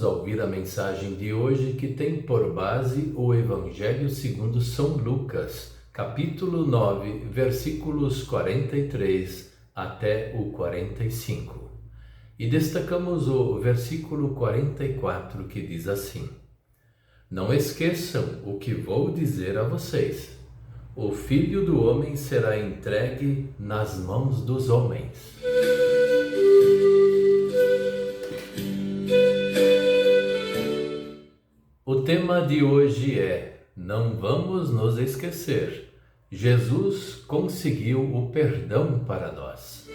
Vamos ouvir a mensagem de hoje que tem por base o Evangelho segundo São Lucas, capítulo 9, versículos 43 até o 45. E destacamos o versículo 44 que diz assim: Não esqueçam o que vou dizer a vocês. O Filho do Homem será entregue nas mãos dos homens. O tema de hoje é: não vamos nos esquecer. Jesus conseguiu o perdão para nós.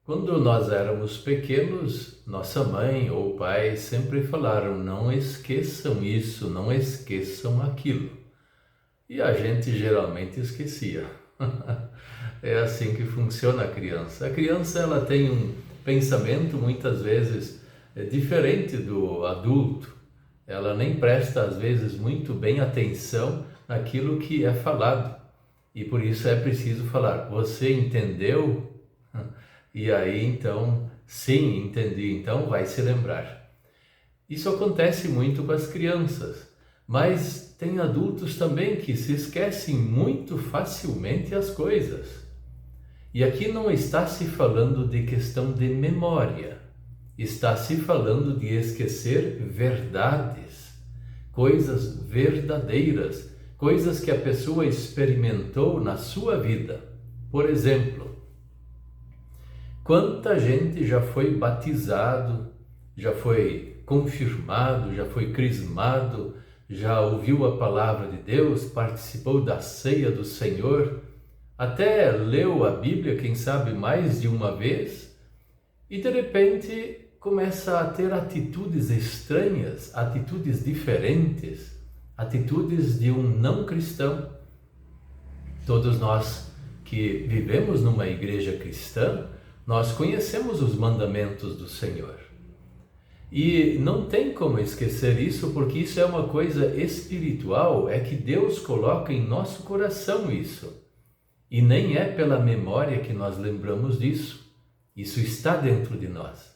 Quando nós éramos pequenos, nossa mãe ou pai sempre falaram: não esqueçam isso, não esqueçam aquilo. E a gente geralmente esquecia. É assim que funciona a criança. A criança ela tem um pensamento muitas vezes diferente do adulto. Ela nem presta às vezes muito bem atenção naquilo que é falado. E por isso é preciso falar: você entendeu? E aí então, sim, entendi, então vai se lembrar. Isso acontece muito com as crianças, mas tem adultos também que se esquecem muito facilmente as coisas. E aqui não está se falando de questão de memória, está se falando de esquecer verdades, coisas verdadeiras, coisas que a pessoa experimentou na sua vida. Por exemplo, quanta gente já foi batizado, já foi confirmado, já foi crismado, já ouviu a palavra de Deus, participou da ceia do Senhor, até leu a Bíblia, quem sabe mais de uma vez, e de repente começa a ter atitudes estranhas, atitudes diferentes, atitudes de um não cristão. Todos nós que vivemos numa igreja cristã, nós conhecemos os mandamentos do Senhor. E não tem como esquecer isso, porque isso é uma coisa espiritual, é que Deus coloca em nosso coração isso. E nem é pela memória que nós lembramos disso. Isso está dentro de nós.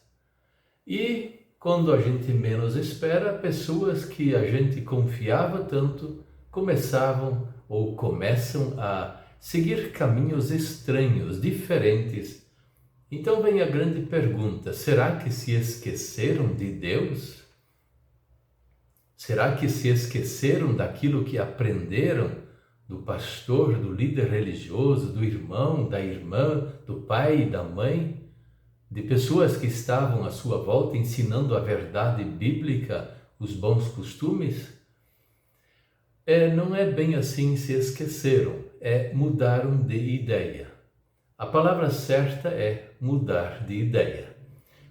E quando a gente menos espera, pessoas que a gente confiava tanto começavam ou começam a seguir caminhos estranhos, diferentes. Então vem a grande pergunta: será que se esqueceram de Deus? Será que se esqueceram daquilo que aprenderam do pastor, do líder religioso, do irmão, da irmã, do pai e da mãe, de pessoas que estavam à sua volta ensinando a verdade bíblica, os bons costumes? Não é bem assim se esqueceram, mudaram de ideia. A palavra certa é mudar de ideia.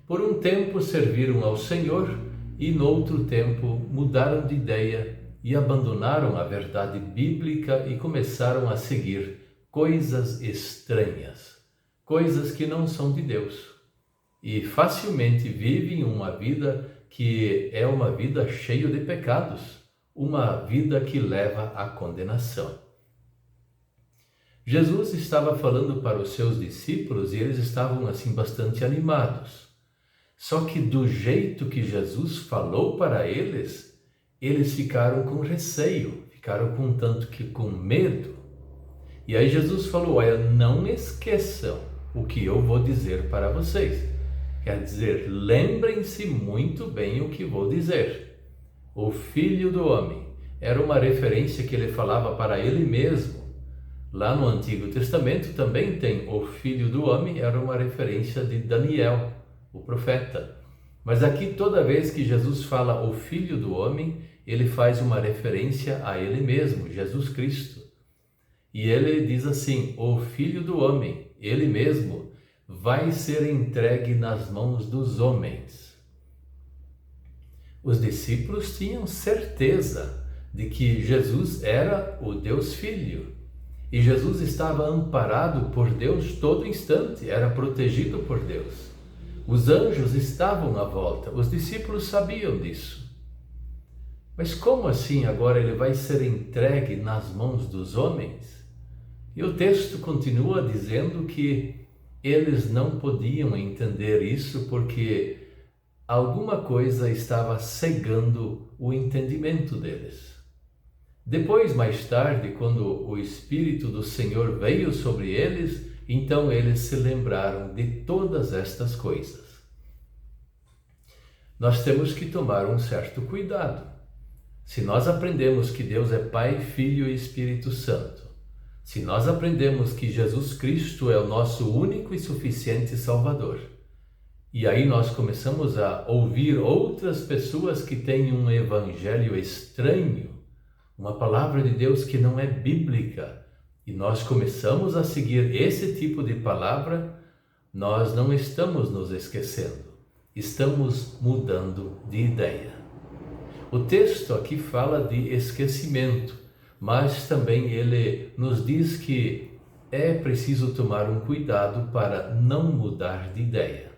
Por um tempo serviram ao Senhor e no outro tempo mudaram de ideia e abandonaram a verdade bíblica e começaram a seguir coisas estranhas, coisas que não são de Deus. E facilmente vivem uma vida que é uma vida cheia de pecados, uma vida que leva à condenação. Jesus estava falando para os seus discípulos e eles estavam assim bastante animados. Só que do jeito que Jesus falou para eles ficaram com receio, ficaram com tanto que com medo. E aí Jesus falou: olha, não esqueçam o que eu vou dizer para vocês. Quer dizer, lembrem-se muito bem o que vou dizer. O Filho do Homem era uma referência que ele falava para ele mesmo. Lá no Antigo Testamento também tem o Filho do Homem, era uma referência de Daniel, o profeta. Mas aqui toda vez que Jesus fala o Filho do Homem, ele faz uma referência a ele mesmo, Jesus Cristo. E ele diz assim: o Filho do Homem, ele mesmo, vai ser entregue nas mãos dos homens. Os discípulos tinham certeza de que Jesus era o Deus Filho. E Jesus estava amparado por Deus todo instante, era protegido por Deus. Os anjos estavam à volta, os discípulos sabiam disso. Mas como assim agora ele vai ser entregue nas mãos dos homens? E o texto continua dizendo que eles não podiam entender isso porque alguma coisa estava cegando o entendimento deles. Depois, mais tarde, quando o Espírito do Senhor veio sobre eles, então eles se lembraram de todas estas coisas. Nós temos que tomar um certo cuidado. Se nós aprendemos que Deus é Pai, Filho e Espírito Santo, se nós aprendemos que Jesus Cristo é o nosso único e suficiente Salvador, e aí nós começamos a ouvir outras pessoas que têm um evangelho estranho, uma palavra de Deus que não é bíblica, e nós começamos a seguir esse tipo de palavra, nós não estamos nos esquecendo, estamos mudando de ideia. O texto aqui fala de esquecimento, mas também ele nos diz que é preciso tomar um cuidado para não mudar de ideia.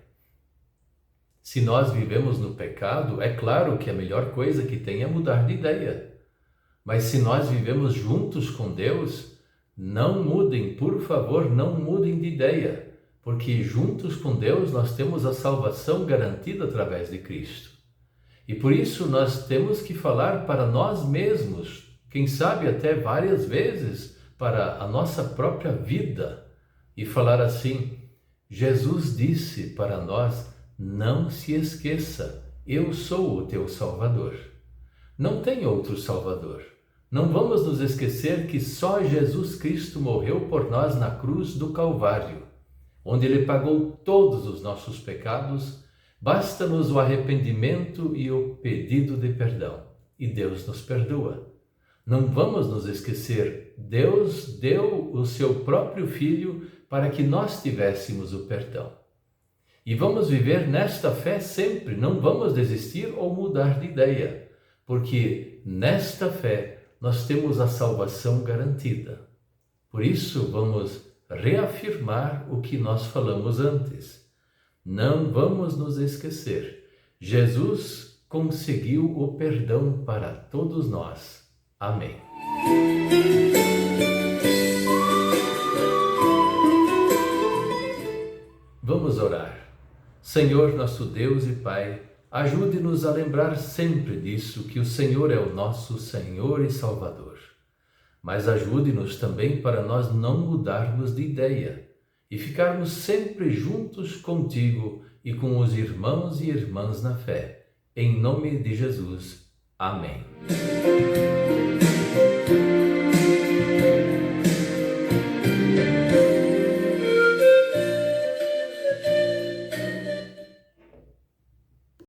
Se nós vivemos no pecado, é claro que a melhor coisa que tem é mudar de ideia. Mas se nós vivemos juntos com Deus, não mudem, por favor, não mudem de ideia, porque juntos com Deus nós temos a salvação garantida através de Cristo. E por isso nós temos que falar para nós mesmos, quem sabe até várias vezes, para a nossa própria vida, e falar assim: Jesus disse para nós, não se esqueça, eu sou o teu Salvador. Não tem outro Salvador. Não vamos nos esquecer que só Jesus Cristo morreu por nós na cruz do Calvário, onde Ele pagou todos os nossos pecados. Basta-nos o arrependimento e o pedido de perdão, e Deus nos perdoa. Não vamos nos esquecer, Deus deu o seu próprio Filho para que nós tivéssemos o perdão. E vamos viver nesta fé sempre, não vamos desistir ou mudar de ideia, porque nesta fé nós temos a salvação garantida. Por isso, vamos reafirmar o que nós falamos antes. Não vamos nos esquecer. Jesus conseguiu o perdão para todos nós. Amém. Vamos orar. Senhor, nosso Deus e Pai, ajude-nos a lembrar sempre disso, que o Senhor é o nosso Senhor e Salvador. Mas ajude-nos também para nós não mudarmos de ideia e ficarmos sempre juntos contigo e com os irmãos e irmãs na fé. Em nome de Jesus. Amém.